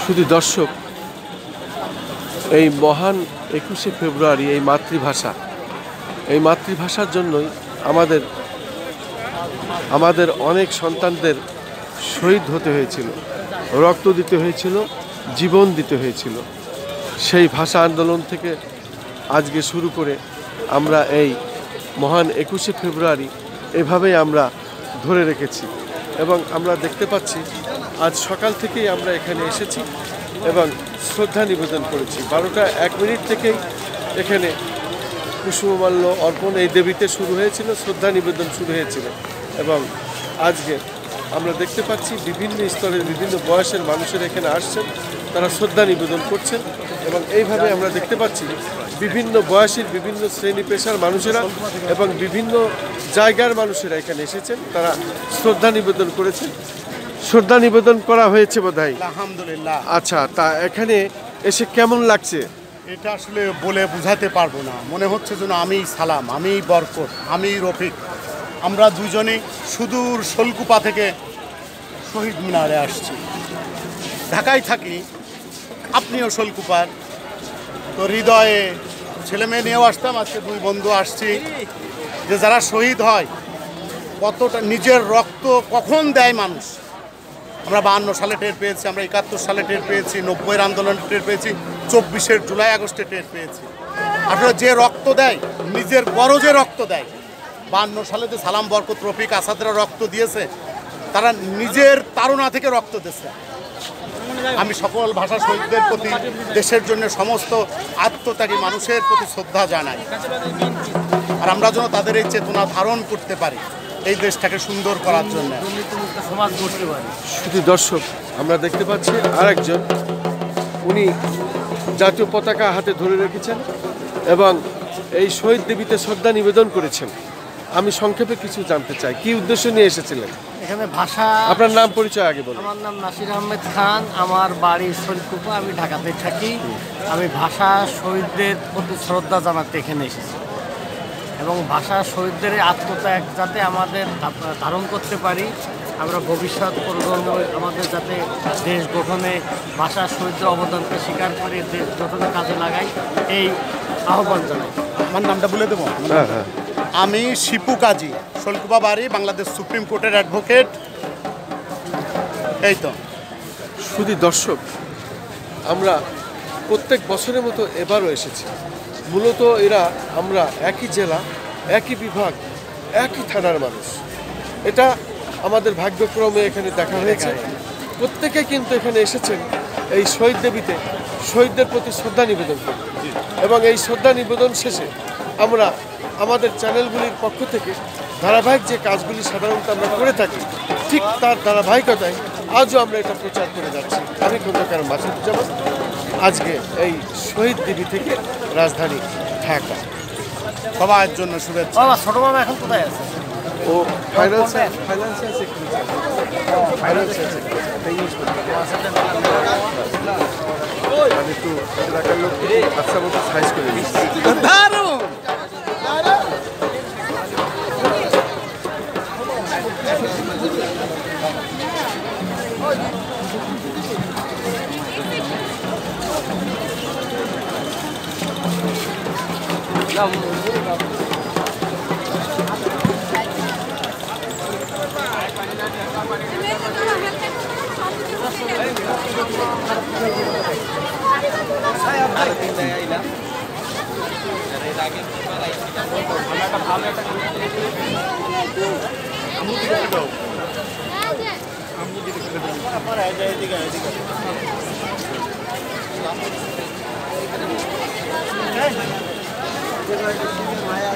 শুধু দর্শক, এই মহান 21শে ফেব্রুয়ারি এই মাতৃভাষার জন্যই আমাদের অনেক সন্তানদের শহীদ হতে হয়েছিল, রক্ত দিতে হয়েছিল, জীবন দিতে হয়েছিল। সেই ভাষা আন্দোলন থেকে আজকে শুরু করে আমরা এই মহান 21শে ফেব্রুয়ারি এভাবেই আমরা ধরে রেখেছি। এবং আমরা দেখতে পাচ্ছি আজ সকাল থেকেই আমরা এখানে এসেছি এবং শ্রদ্ধা নিবেদন করেছি। 12টা 1 মিনিট থেকেই এখানে কুসুমমাল্য অর্পণ এই দেবীতে শুরু হয়েছিল, শ্রদ্ধা নিবেদন শুরু হয়েছিল। এবং আজকে আমরা দেখতে পাচ্ছি বিভিন্ন স্তরের বিভিন্ন বয়সের মানুষেরা এখানে আসছেন, তারা শ্রদ্ধা নিবেদন করছেন। এবং এইভাবে আমরা দেখতে পাচ্ছি বিভিন্ন বয়সের বিভিন্ন শ্রেণী পেশার মানুষেরা এবং বিভিন্ন জায়গার মানুষেরা এখানে এসেছেন, তারা শ্রদ্ধা নিবেদন করেছেন। শ্রদ্ধা নিবেদন করা হয়েছে বোধহয়। আলহামদুলিল্লাহ। আচ্ছা, তা এখানে এসে কেমন লাগছে? এটা আসলে বলে বোঝাতে পারবো না। মনে হচ্ছে যেন আমি সালাম, আমি বরকত, আমি রফিক, আমরা দুজনেই সুদূর শোলকুপা থেকে শহীদ মিনারে আসছি। ঢাকায় থাকি, আপনিও শোলকুপার, তো হৃদয়ে ছেলে মেয়ে নিয়েও আসতাম। আজকে 2 বন্ধু আসছি, যে যারা শহীদ হয় কতটা নিজের রক্ত কখন দেয় মানুষ। আমরা 52 সালে টের পেয়েছি, আমরা 71 সালে টের পেয়েছি, 90-এর আন্দোলনে টের পেয়েছি, 24-এর জুলাই আগস্টে টের পেয়েছি। আসলে যে রক্ত দেয়, নিজের গরজে রক্ত দেয়। 52 সালে যে সালাম, বরকত, রফিক, আসাদরা রক্ত দিয়েছে, তারা নিজের তাড়না থেকে রক্ত দিয়েছে। আমি সকল ভাষা শহীদদের প্রতি, দেশের জন্য সমস্ত আত্মত্যাগী মানুষের প্রতি শ্রদ্ধা জানাই। আর আমরা যেন তাদের এই চেতনা ধারণ করতে পারি, এই দেশটাকে সুন্দর করার জন্য সমাজ গড়তে পারি। শুধু দর্শক, আমরা দেখতে পাচ্ছি আরেকজন, উনি জাতীয় পতাকা হাতে ধরে রেখেছেন এবং এই শহীদ দেবীতে শ্রদ্ধা নিবেদন করেছেন। আমি সংক্ষেপে কিছু জানতে চাই, কি উদ্দেশ্য নিয়ে এসেছিলেন এখানে? ভাষা। আপনার নাম পরিচয় আগে বলুন। আমার নাম নাসির আহমেদ খান, আমার বাড়ি শরীফকুপা, আমি ঢাকাতে থাকি। আমি ভাষা শহীদদের প্রতি শ্রদ্ধা জানাতে এখানে এসেছি এবং ভাষা শহীদদের আত্মত্যাগ যাতে আমাদের ধারণ করতে পারি, আমরা ভবিষ্যৎ প্রজন্ম আমাদের যাতে দেশ গঠনে ভাষা শহীদদের অবদানকে স্বীকার করে দেশ গঠনে কাজে লাগাই, এই আহ্বান জানাই। আমার নামটা বলে দেবো? আমি শিপু কাজী, শোলকুপা বাড়ি, বাংলাদেশ সুপ্রিম কোর্টের অ্যাডভোকেট। এই তো। শুধু দর্শক, আমরা প্রত্যেক বছরের মতো এবারও এসেছি। মূলত আমরা একই জেলা, একই বিভাগ, একই থানার মানুষ। এটা আমাদের ভাগ্যক্রমে এখানে দেখা হয়েছে। প্রত্যেকে কিন্তু এখানে এসেছেন এই শহীদ দেবীতে শহীদদের প্রতি শ্রদ্ধা নিবেদন করতে। এবং এই শ্রদ্ধা নিবেদন শেষে আমরা আমাদের চ্যানেলগুলির পক্ষ থেকে ধারাবাহিক যে কাজগুলি সাধারণত আমরা করে থাকি, ঠিক তার ধারাবাহিকতায় আজও আমরা এটা প্রচার করে যাচ্ছি। আমি খন্দকার মাসুদুজ্জামান, আজকে এই শহীদ দেবী থেকে রাজধানী ঢাকা। সবার জন্য শুভেচ্ছা। ছোট মামা এখন কোথায় আছে? ও ফাইন্যান্সিয়াল আমি একটু এলাকার লোক আচ্ছা মতো সাইজ করে দিচ্ছি। মায়া